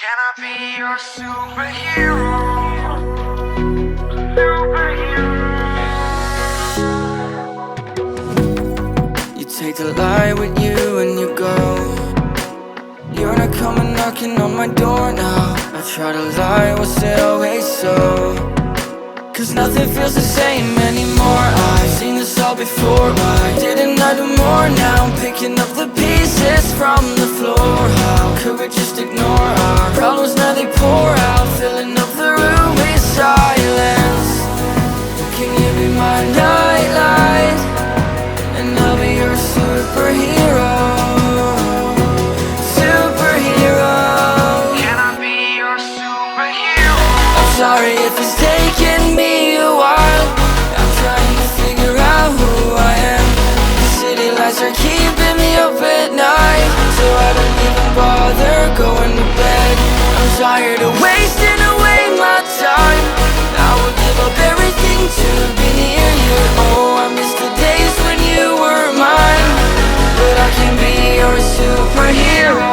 Can I be your superhero? Superhero. You take the light with you and you go. You're not coming knocking on my door now. I try to lie, was it always so? Cause nothing feels the same anymore. I've seen this all before. Why didn't I do more? Now I'm picking up the pieces from the floor. How could we just ignore our problems? Now they pour out, filling up the room with silence. Can you be my nightlight? And I'll be your superhero. Superhero. Can I be your superhero? I'm sorry if it's taking me a while. I'm trying to figure out who I am. The city lights are keeping me up at night, so I don't even bother going to bed. I'm tired of wasting away my time. I would give up everything to be near you. Oh, I miss the days when you were mine, but I can be your superhero.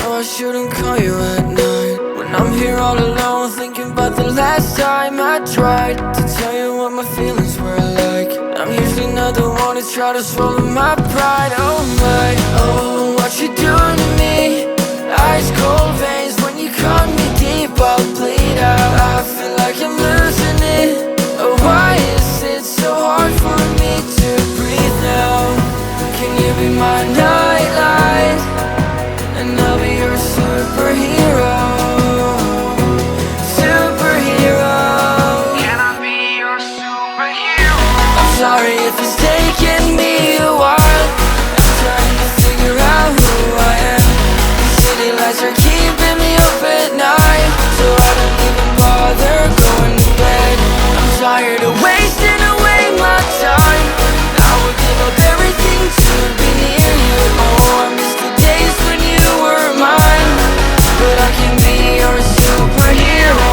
I shouldn't call you at night when I'm here all alone, thinking about the last time I tried to tell you what my feelings were like. I'm usually not the one to try to swallow my pride. Oh my, oh, what you doing to me? Ice cold veins when you cut me deep, I'll bleed out. I feel like I'm losing it. Oh, why is it so hard for me to breathe now? Can you be my nightlight? And I'll be your superhero. Superhero. Can I be your superhero? I'm sorry if it's taking me a while. I'm trying to figure out who I am. The city lights are keeping me up at night, so I don't even bother going to bed. I'm tired of wasting away my time. I would give up everything to be near you. Oh, I miss the days when you were mine, but I can be your superhero.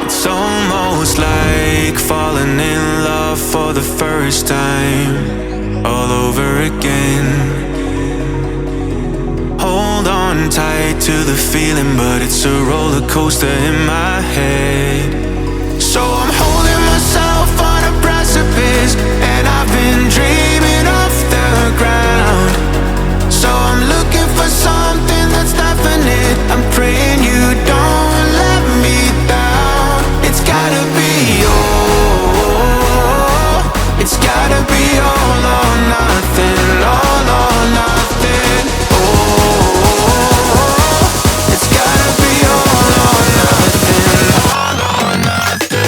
It's almost like falling in love for the first time, all over again. Hold on tight to the feeling, but it's a roller coaster in my head. So I'm holding myself on a precipice, and I've been dreaming off the ground. So I'm looking for something that's definite. I'm praying you don't let me down. It's gotta be all. It's gotta be all or nothing. All or nothing. Oh, it's gotta be all or nothing. All or nothing.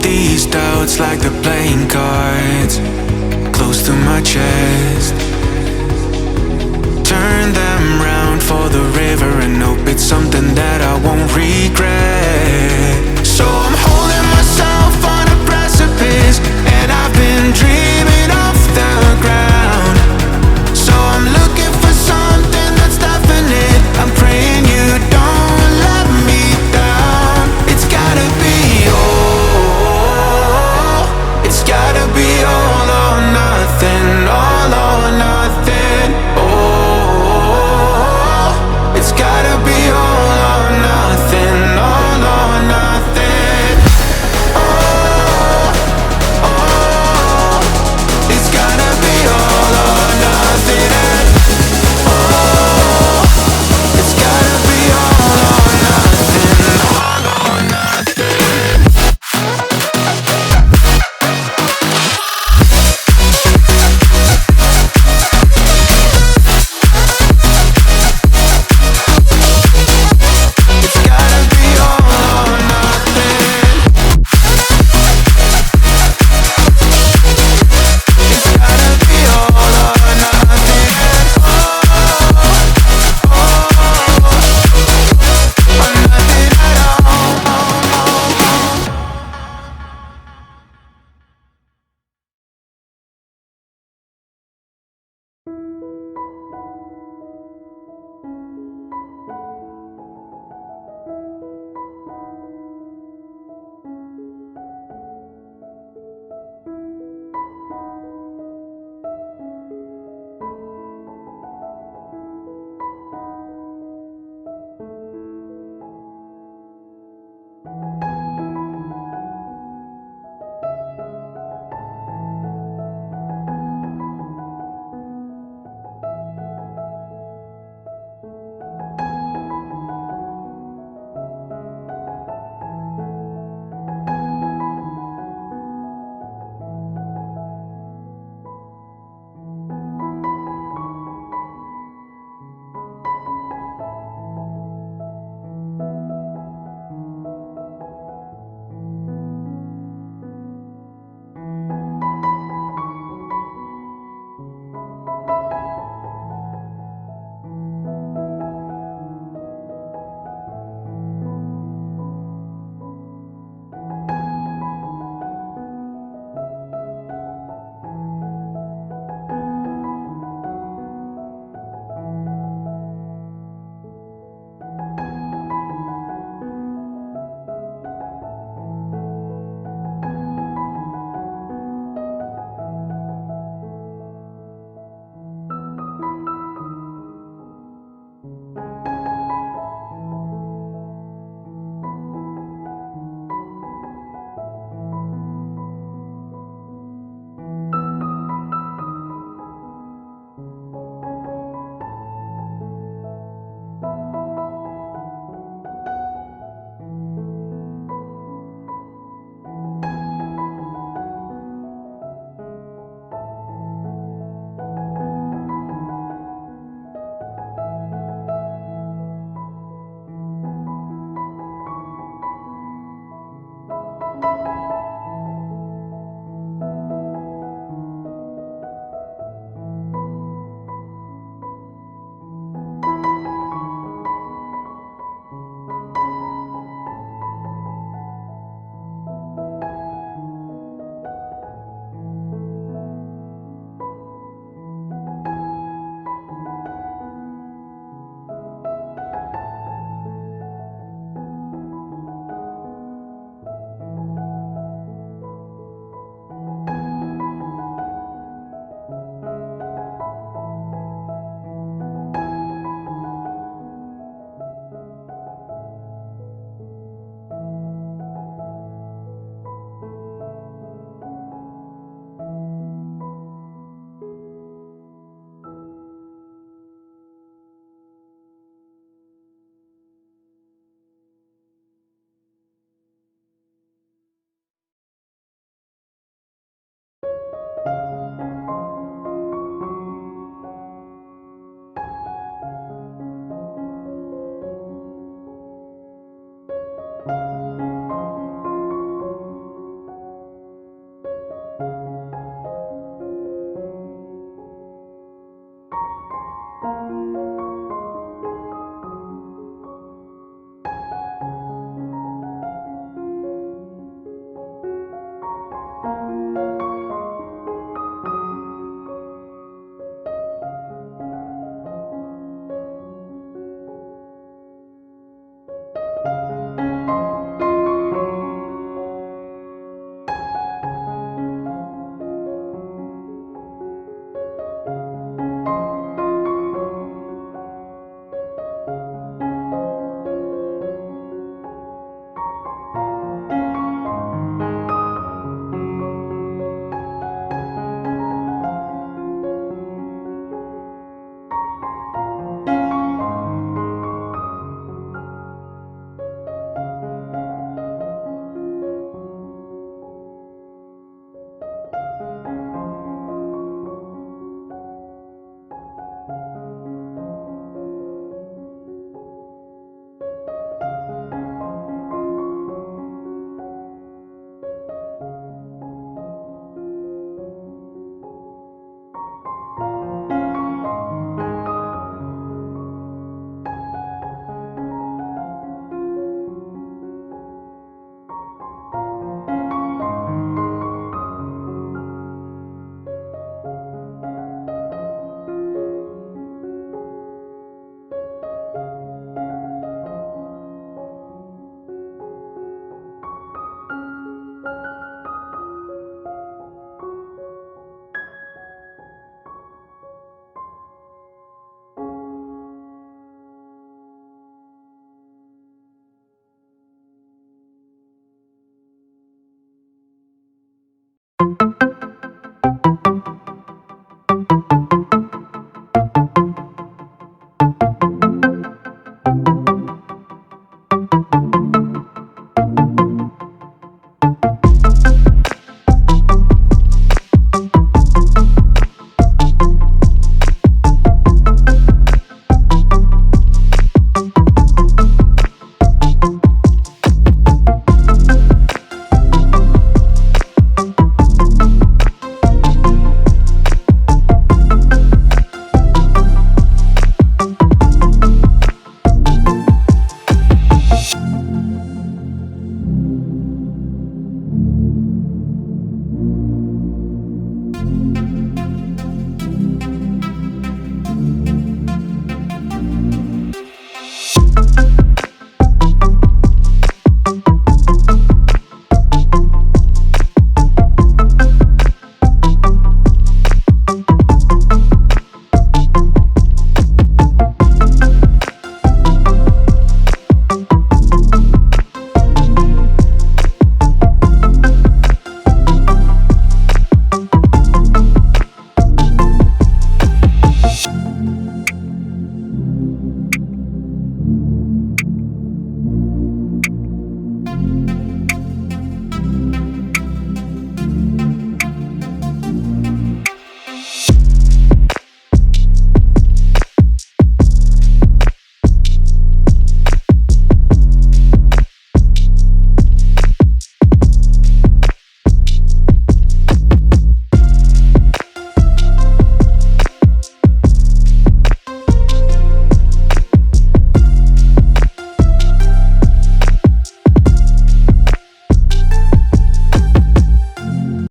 These doubts like the playing cards close to my chest. Turn them round for the river and hope it's something that I won't regret. So I'm